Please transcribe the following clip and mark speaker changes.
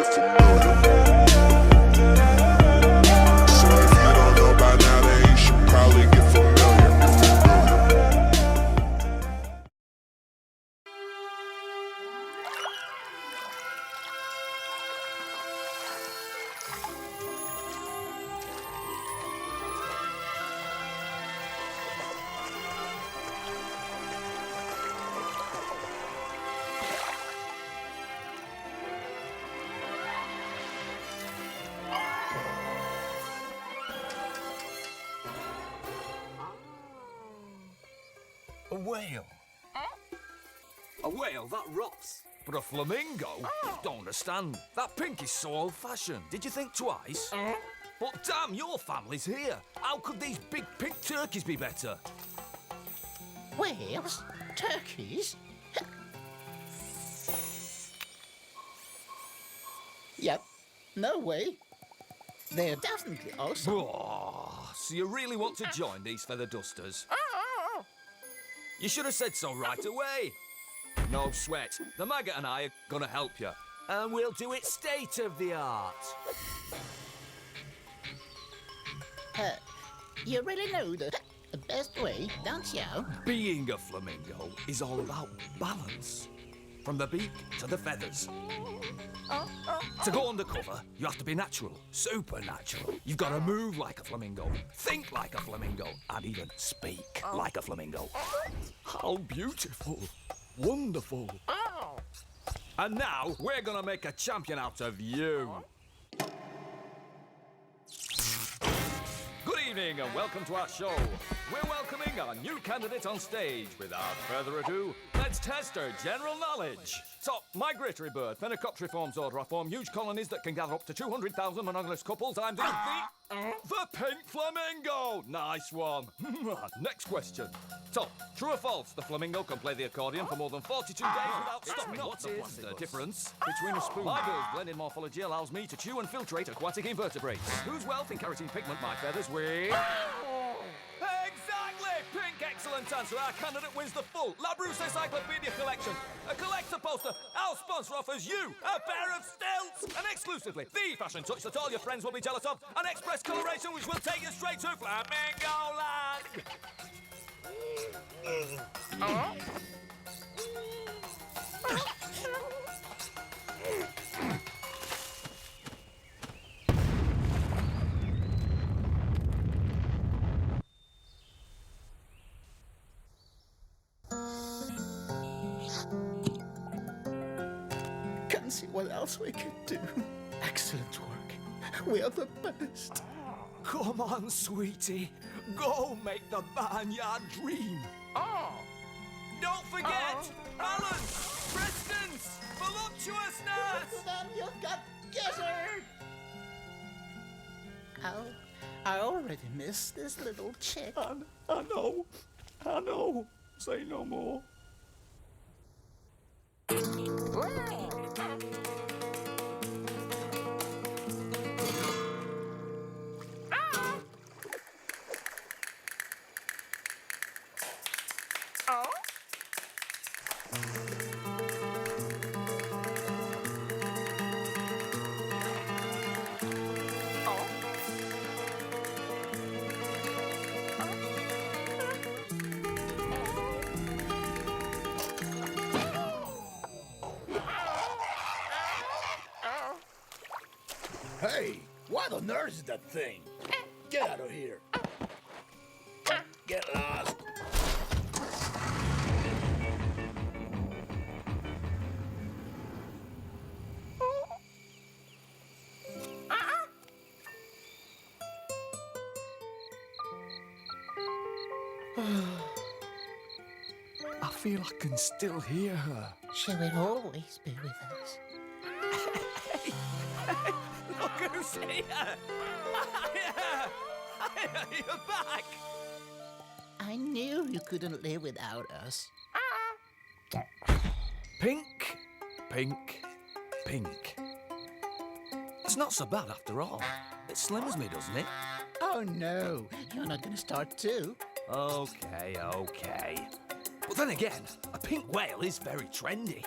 Speaker 1: get familiar. So if you don't know by now, then you should probably get familiar.
Speaker 2: A whale? A whale? That rots. But a flamingo? Don't understand. That pink is so old-fashioned. Did you think twice? But damn, your family's here. How could these big pink turkeys be better?
Speaker 3: Whales? Turkeys? Yep, no way. They're definitely awesome.
Speaker 2: Oh, so you really want to join these feather dusters? You should have said so right away. No sweat. The maggot and I are gonna help you. And we'll do it state of the art.
Speaker 3: You really know the best way, don't you?
Speaker 2: Being a flamingo is all about balance. From the beak to the feathers. To go undercover, you have to be natural, supernatural. You've got to move like a flamingo, think like a flamingo, and even speak like a flamingo. How beautiful. Wonderful. And now, we're gonna make a champion out of you. Good evening and welcome to our show. We're welcoming our new candidate on stage. Without further ado, let's test her general knowledge. Top migratory bird, Phenicoptera forms order form huge colonies that can gather up to 200,000 monogamous couples. I'm the pink flamingo. Nice one. Next question. Top, true or false? The flamingo can play the accordion for more than 42 days without stopping. What is the difference between a spoon? My bill's blended morphology allows me to chew and filtrate aquatic invertebrates. Whose wealth in carotene pigment my feathers with? Exactly! Pink, excellent answer. Our candidate wins the full Labrousse Encyclopedia collection. A collector poster. Our sponsor offers you a pair of stilts. And exclusively, the fashion touch that all your friends will be jealous of. An express coloration which will take you straight to Flamingo Land.
Speaker 3: Can't see what else we could do. Excellent work. We are the best.
Speaker 2: Come on, sweetie. Go make the barnyard dream. Don't forget, balance, prestance, voluptuousness.
Speaker 3: Then you've got gizzard. Oh, I already miss this little chick.
Speaker 2: I know. Say no more.
Speaker 4: Hey, what on earth is that thing? Get out of here. Get lost.
Speaker 2: I feel I can still hear her.
Speaker 3: She will always be with us.
Speaker 2: Look who's here! You're back!
Speaker 3: I knew you couldn't live without us.
Speaker 2: Pink, pink, pink. It's not so bad after all. It slims me, doesn't it?
Speaker 3: Oh no, you're not gonna start too.
Speaker 2: Okay. But then again, a pink whale is very trendy.